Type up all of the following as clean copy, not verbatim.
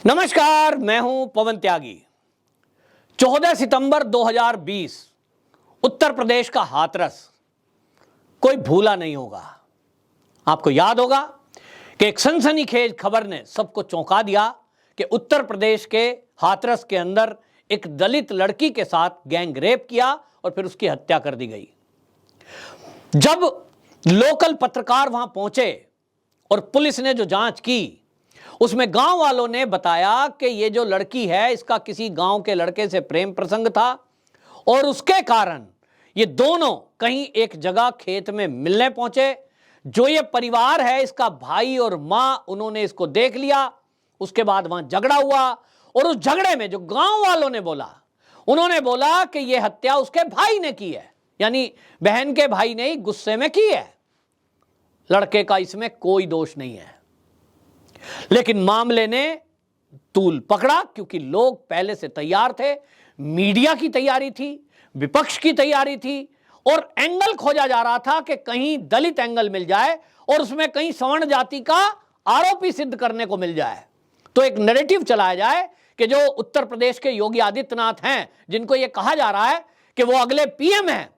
नमस्कार, मैं हूं पवन त्यागी। 14 सितंबर 2020 उत्तर प्रदेश का हाथरस कोई भूला नहीं होगा। आपको याद होगा कि एक सनसनीखेज खबर ने सबको चौंका दिया कि उत्तर प्रदेश के हाथरस के अंदर एक दलित लड़की के साथ गैंग रेप किया और फिर उसकी हत्या कर दी गई। जब लोकल पत्रकार वहां पहुंचे और पुलिस ने जो जांच की, उसमें गांव वालों ने बताया कि ये जो लड़की है इसका किसी गांव के लड़के से प्रेम प्रसंग था और उसके कारण ये दोनों कहीं एक जगह खेत में मिलने पहुंचे। जो ये परिवार है, इसका भाई और मां, उन्होंने इसको देख लिया। उसके बाद वहां झगड़ा हुआ और उस झगड़े में जो गांव वालों ने बोला, उन्होंने बोला कि ये हत्या उसके भाई ने की है, यानी बहन के भाई ने ही गुस्से में की है। लड़के का इसमें कोई दोष नहीं है। लेकिन मामले ने तूल पकड़ा क्योंकि लोग पहले से तैयार थे, मीडिया की तैयारी थी, विपक्ष की तैयारी थी और एंगल खोजा जा रहा था कि कहीं दलित एंगल मिल जाए और उसमें कहीं सवर्ण जाति का आरोपी सिद्ध करने को मिल जाए, तो एक नैरेटिव चलाया जाए कि जो उत्तर प्रदेश के योगी आदित्यनाथ हैं, जिनको यह कहा जा रहा है कि वो अगले पीएम हैं,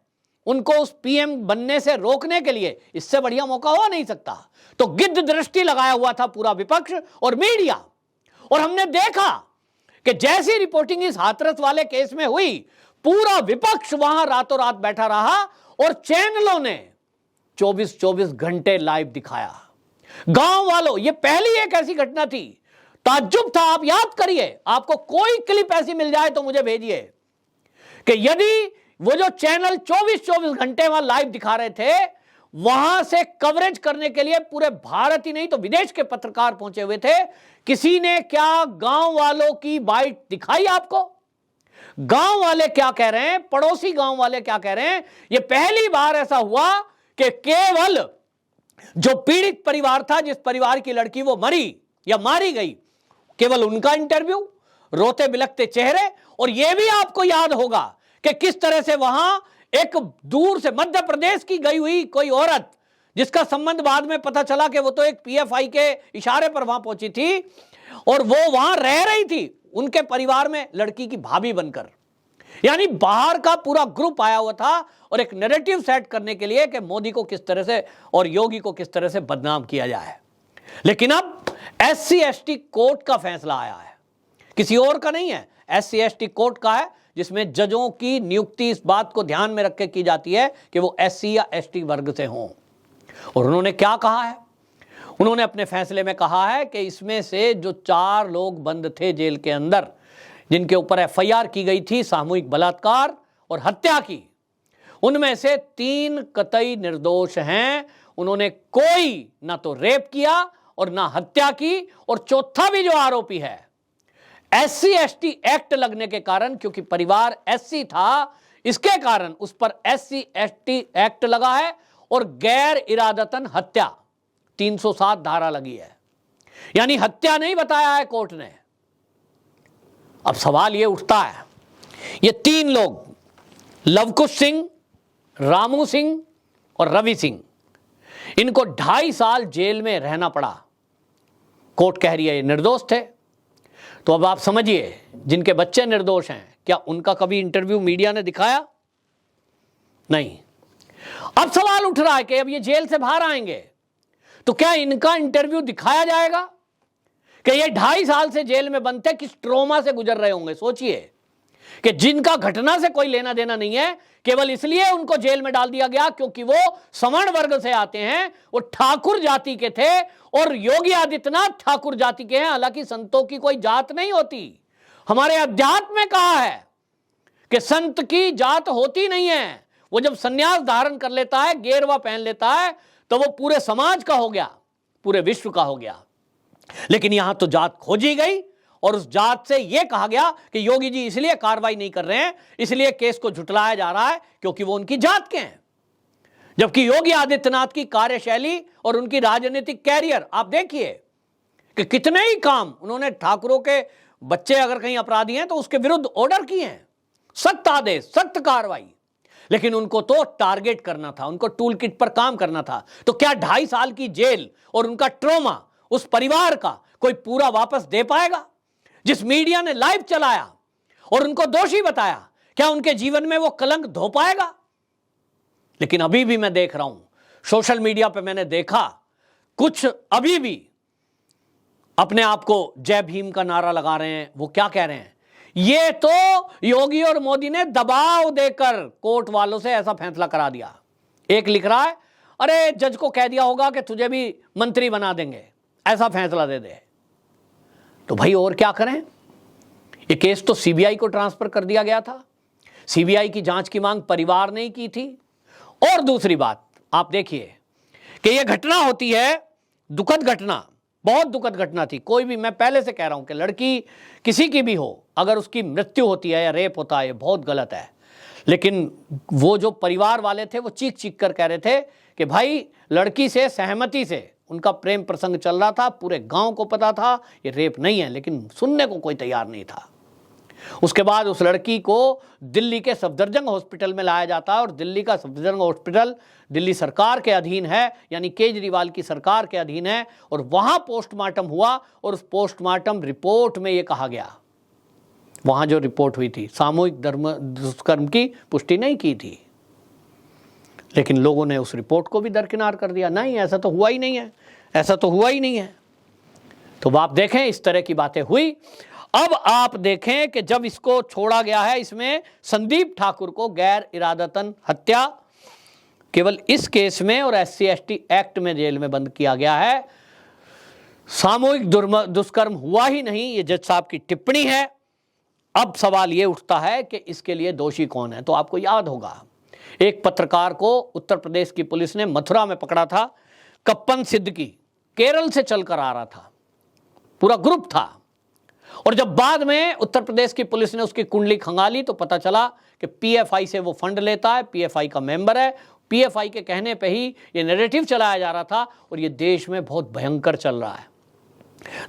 उनको उस पीएम बनने से रोकने के लिए इससे बढ़िया मौका हो नहीं सकता। तो गिद्ध दृष्टि लगाया हुआ था पूरा विपक्ष और मीडिया। और हमने देखा कि जैसी रिपोर्टिंग इस हाथरस वाले केस में हुई, पूरा विपक्ष वहां रातों रात बैठा रहा और चैनलों ने 24-24 घंटे लाइव दिखाया। गांव वालों, ये पहली एक ऐसी घटना थी, ताज्जुब था। आप याद करिए, आपको कोई क्लिप ऐसी मिल जाए तो मुझे भेजिए कि यदि वो जो चैनल 24-24 घंटे वहां लाइव दिखा रहे थे, वहां से कवरेज करने के लिए पूरे भारत ही नहीं तो विदेश के पत्रकार पहुंचे हुए थे, किसी ने क्या गांव वालों की बाइट दिखाई आपको? गांव वाले क्या कह रहे हैं, पड़ोसी गांव वाले क्या कह रहे हैं? यह पहली बार ऐसा हुआ कि केवल जो पीड़ित परिवार था, जिस परिवार की लड़की वो मरी या मारी गई, केवल उनका इंटरव्यू, रोते बिलखते चेहरे। और यह भी आपको याद होगा कि किस तरह से वहां एक दूर से मध्य प्रदेश की गई हुई कोई औरत, जिसका संबंध बाद में पता चला कि वो तो एक पीएफआई के इशारे पर वहां पहुंची थी और वो वहां रह रही थी उनके परिवार में लड़की की भाभी बनकर। यानी बाहर का पूरा ग्रुप आया हुआ था और एक नैरेटिव सेट करने के लिए कि मोदी को किस तरह से और योगी को किस तरह से बदनाम किया जाए। लेकिन अब SC/ST कोर्ट का फैसला आया है, किसी और का नहीं है, SC/ST कोर्ट का है, जिसमें जजों की नियुक्ति इस बात को ध्यान में रख के की जाती है कि वो SC या ST वर्ग से हों। और उन्होंने क्या कहा है? उन्होंने अपने फैसले में कहा है कि इसमें से जो 4 लोग बंद थे जेल के अंदर, जिनके ऊपर FIR की गई थी सामूहिक बलात्कार और हत्या की, उनमें से 3 कतई निर्दोष हैं। उन्होंने कोई ना तो रेप किया और ना हत्या की। और चौथा भी जो आरोपी है, SC/ST एक्ट लगने के कारण, क्योंकि परिवार SC था, इसके कारण उस पर SC/ST एक्ट लगा है और गैर इरादतन हत्या 307 धारा लगी है, यानी हत्या नहीं बताया है कोर्ट ने। अब सवाल यह उठता है, ये 3 लोग, लवकुश सिंह, रामू सिंह और रवि सिंह, इनको 2.5 साल जेल में रहना पड़ा। कोर्ट कह रही है ये निर्दोष थे। तो अब आप समझिए, जिनके बच्चे निर्दोष हैं, क्या उनका कभी इंटरव्यू मीडिया ने दिखाया? नहीं। अब सवाल उठ रहा है कि अब ये जेल से बाहर आएंगे तो क्या इनका इंटरव्यू दिखाया जाएगा कि ये 2.5 साल से जेल में बंद थे, किस ट्रॉमा से गुजर रहे होंगे? सोचिए कि जिनका घटना से कोई लेना देना नहीं है, केवल इसलिए उनको जेल में डाल दिया गया क्योंकि वो सवर्ण वर्ग से आते हैं, वो ठाकुर जाति के थे और योगी आदित्यनाथ ठाकुर जाति के हैं। हालांकि संतों की कोई जात नहीं होती। हमारे अध्यात्म में कहा है कि संत की जात होती नहीं है। वो जब संन्यास धारण कर लेता है, गेरवा पहन लेता है, तो वो पूरे समाज का हो गया, पूरे विश्व का हो गया। लेकिन यहां तो जात खोजी गई और उस जात से यह कहा गया कि योगी जी इसलिए कार्रवाई नहीं कर रहे हैं, इसलिए केस को झुटलाया जा रहा है क्योंकि वो उनकी जात के हैं। जबकि योगी आदित्यनाथ की कार्यशैली और उनकी राजनीतिक कैरियर आप देखिए कि कितने ही काम उन्होंने, ठाकुरों के बच्चे अगर कहीं अपराधी हैं तो उसके विरुद्ध ऑर्डर किए हैं, सख्त आदेश, सख्त कार्रवाई। लेकिन उनको तो टारगेट करना था, उनको टूल किट पर काम करना था। तो क्या 2.5 साल की जेल और उनका ट्रॉमा उस परिवार का कोई पूरा वापस दे पाएगा? जिस मीडिया ने लाइव चलाया और उनको दोषी बताया, क्या उनके जीवन में वो कलंक धो पाएगा? लेकिन अभी भी मैं देख रहा हूं सोशल मीडिया पे, मैंने देखा कुछ अभी भी अपने आप को जय भीम का नारा लगा रहे हैं। वो क्या कह रहे हैं? ये तो योगी और मोदी ने दबाव देकर कोर्ट वालों से ऐसा फैसला करा दिया। एक लिख रहा है, अरे जज को कह दिया होगा कि तुझे भी मंत्री बना देंगे, ऐसा फैसला दे दे। तो भाई और क्या करें? ये केस तो सीबीआई को ट्रांसफर कर दिया गया था। सीबीआई की जांच की मांग परिवार ने की थी। और दूसरी बात आप देखिए कि यह घटना होती है, दुखद घटना, बहुत दुखद घटना थी। कोई भी, मैं पहले से कह रहा हूं कि लड़की किसी की भी हो, अगर उसकी मृत्यु होती है या रेप होता है, बहुत गलत है। लेकिन वो जो परिवार वाले थे वो चीख चीख कर कह रहे थे कि भाई लड़की से सहमति से उनका प्रेम प्रसंग चल रहा था, पूरे गांव को पता था ये रेप नहीं है, लेकिन सुनने को कोई तैयार नहीं था। उसके बाद उस लड़की को दिल्ली के सफदरजंग हॉस्पिटल में लाया जाता है और दिल्ली का सफदरजंग हॉस्पिटल दिल्ली सरकार के अधीन है, यानी केजरीवाल की सरकार के अधीन है। और वहां पोस्टमार्टम हुआ और उस पोस्टमार्टम रिपोर्ट में यह कहा गया, वहां जो रिपोर्ट हुई थी, सामूहिक दुष्कर्म की पुष्टि नहीं की थी, लेकिन लोगों ने उस रिपोर्ट को भी दरकिनार कर दिया। नहीं, ऐसा तो हुआ ही नहीं है, ऐसा तो हुआ ही नहीं है। तो आप देखें इस तरह की बातें हुई। अब आप देखें कि जब इसको छोड़ा गया है, इसमें संदीप ठाकुर को गैर इरादतन हत्या केवल इस केस में और SC/ST एक्ट में जेल में बंद किया गया है। सामूहिक दुष्कर्म हुआ ही नहीं, ये जज साहब की टिप्पणी है। अब सवाल ये उठता है कि इसके लिए दोषी कौन है? तो आपको याद होगा एक पत्रकार को उत्तर प्रदेश की पुलिस ने मथुरा में पकड़ा था, कप्पन सिद्दीकी, केरल से चलकर आ रहा था, पूरा ग्रुप था। और जब बाद में उत्तर प्रदेश की पुलिस ने उसकी कुंडली खंगाली तो पता चला कि PFI से वो फंड लेता है, PFI का मेंबर है। PFI के कहने पे ही ये नैरेटिव चलाया जा रहा था और ये देश में बहुत भयंकर चल रहा है।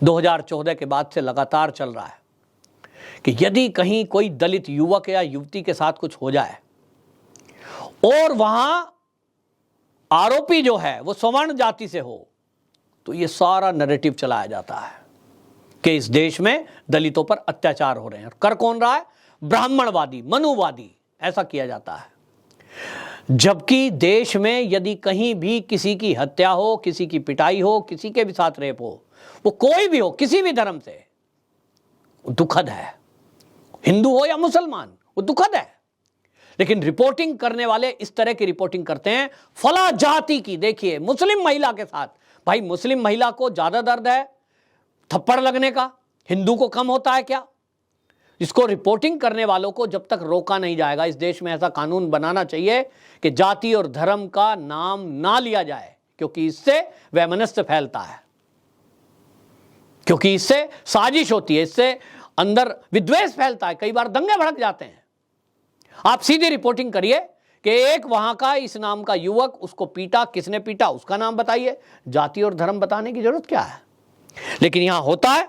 2014 के बाद से लगातार चल रहा है कि यदि कहीं कोई दलित युवक या युवती के साथ कुछ हो जाए और वहां आरोपी जो है वो सवर्ण जाति से हो, तो ये सारा नैरेटिव चलाया जाता है कि इस देश में दलितों पर अत्याचार हो रहे हैं। कर कौन रहा है? ब्राह्मणवादी, मनुवादी, ऐसा किया जाता है। जबकि देश में यदि कहीं भी किसी की हत्या हो, किसी की पिटाई हो, किसी के भी साथ रेप हो, वो कोई भी हो, किसी भी धर्म से, दुखद है। हिंदू हो या मुसलमान, वो दुखद है। लेकिन रिपोर्टिंग करने वाले इस तरह की रिपोर्टिंग करते हैं फला जाति की। देखिए मुस्लिम महिला के साथ, भाई मुस्लिम महिला को ज्यादा दर्द है थप्पड़ लगने का, हिंदू को कम होता है क्या? इसको रिपोर्टिंग करने वालों को जब तक रोका नहीं जाएगा, इस देश में ऐसा कानून बनाना चाहिए कि जाति और धर्म का नाम ना लिया जाए, क्योंकि इससे वैमनस्य फैलता है, क्योंकि इससे साजिश होती है, इससे अंदर विद्वेष फैलता है, कई बार दंगे भड़क जाते हैं। आप सीधी रिपोर्टिंग करिए कि एक वहां का इस नाम का युवक, उसको पीटा, किसने पीटा उसका नाम बताइए, जाति और धर्म बताने की जरूरत क्या है? लेकिन यहां होता है,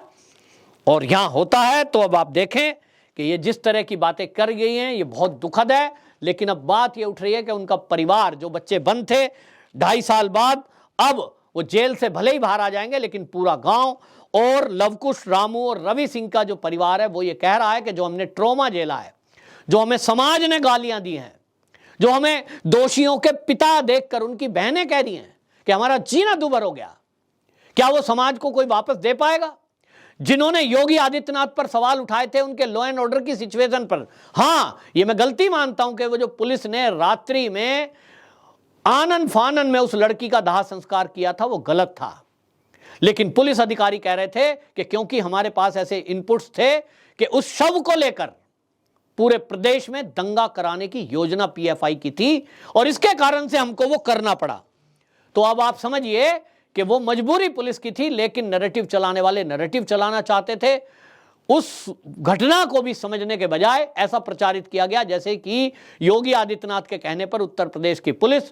और यहां होता है। तो अब आप देखें कि ये जिस तरह की बातें कर गई हैं ये बहुत दुखद है। लेकिन अब बात ये उठ रही है कि उनका परिवार, जो बच्चे बंद थे 2.5 साल बाद, अब वो जेल से भले ही बाहर आ जाएंगे, लेकिन पूरा गांव और लवकुश, रामू और रवि सिंह का जो परिवार है वो ये कह रहा है कि जो हमने ट्रॉमा झेला है, जो हमें समाज ने गालियां दी हैं, जो हमें दोषियों के पिता देखकर उनकी बहनें कह रही हैं कि हमारा जीना दूभर हो गया, क्या वो समाज को कोई वापस दे पाएगा? जिन्होंने योगी आदित्यनाथ पर सवाल उठाए थे उनके लॉ एंड ऑर्डर की सिचुएशन पर, हां ये मैं गलती मानता हूं कि वो जो पुलिस ने रात्रि में आनन फानन में उस लड़की का दाह संस्कार किया था वो गलत था। लेकिन पुलिस अधिकारी कह रहे थे कि क्योंकि हमारे पास ऐसे इनपुट्स थे कि उस शव को लेकर पूरे प्रदेश में दंगा कराने की योजना PFI की थी और इसके कारण से हमको वो करना पड़ा। तो अब आप समझिए कि वो मजबूरी पुलिस की थी, लेकिन नैरेटिव चलाने वाले नैरेटिव चलाना चाहते थे। उस घटना को भी समझने के बजाय ऐसा प्रचारित किया गया जैसे कि योगी आदित्यनाथ के कहने पर उत्तर प्रदेश की पुलिस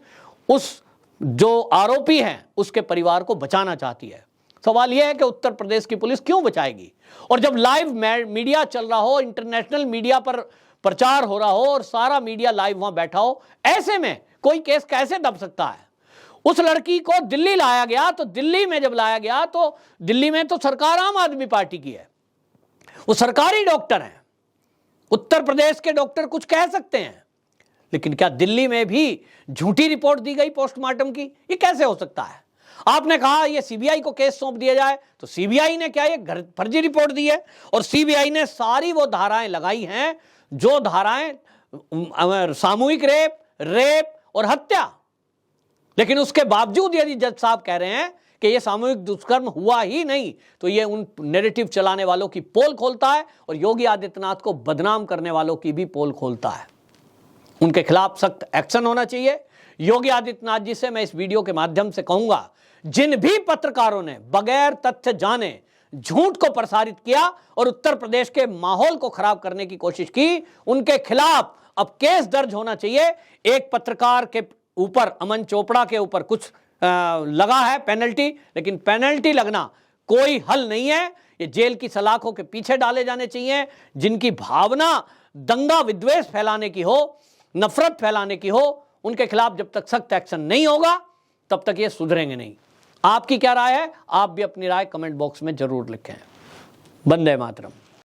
उस जो आरोपी हैं उसके परिवार को बचाना चाहती है। सवाल यह है कि उत्तर प्रदेश की पुलिस क्यों बचाएगी? और जब लाइव मीडिया चल रहा हो, इंटरनेशनल मीडिया पर प्रचार हो रहा हो और सारा मीडिया लाइव वहां बैठा हो, ऐसे में कोई केस कैसे दब सकता है? उस लड़की को दिल्ली लाया गया, तो दिल्ली में जब लाया गया तो दिल्ली में तो सरकार आम आदमी पार्टी की है। वो सरकारी डॉक्टर हैं। उत्तर प्रदेश के डॉक्टर कुछ कह सकते हैं, लेकिन क्या दिल्ली में भी झूठी रिपोर्ट दी गई पोस्टमार्टम की? ये कैसे हो सकता है? आपने कहा ये सीबीआई को केस सौंप दिया जाए, तो सीबीआई ने क्या ये फर्जी रिपोर्ट दी है? और सीबीआई ने सारी वो धाराएं लगाई हैं जो धाराएं सामूहिक रेप और हत्या। लेकिन उसके बावजूद यदि जज साहब कह रहे हैं कि यह सामूहिक दुष्कर्म हुआ ही नहीं, तो यह उन नैरेटिव चलाने वालों की पोल खोलता है और योगी आदित्यनाथ को बदनाम करने वालों की भी पोल खोलता है। उनके खिलाफ सख्त एक्शन होना चाहिए। योगी आदित्यनाथ जी से मैं इस वीडियो के माध्यम से कहूंगा, जिन भी पत्रकारों ने बगैर तथ्य जाने झूठ को प्रसारित किया और उत्तर प्रदेश के माहौल को खराब करने की कोशिश की, उनके खिलाफ अब केस दर्ज होना चाहिए। एक पत्रकार के ऊपर, अमन चोपड़ा के ऊपर कुछ लगा है पेनल्टी, लेकिन पेनल्टी लगना कोई हल नहीं है। ये जेल की सलाखों के पीछे डाले जाने चाहिए। जिनकी भावना दंगा विद्वेष फैलाने की हो, नफरत फैलाने की हो, उनके खिलाफ जब तक सख्त एक्शन नहीं होगा तब तक ये सुधरेंगे नहीं। आपकी क्या राय है? आप भी अपनी राय कमेंट बॉक्स में जरूर लिखें। वंदे मातरम।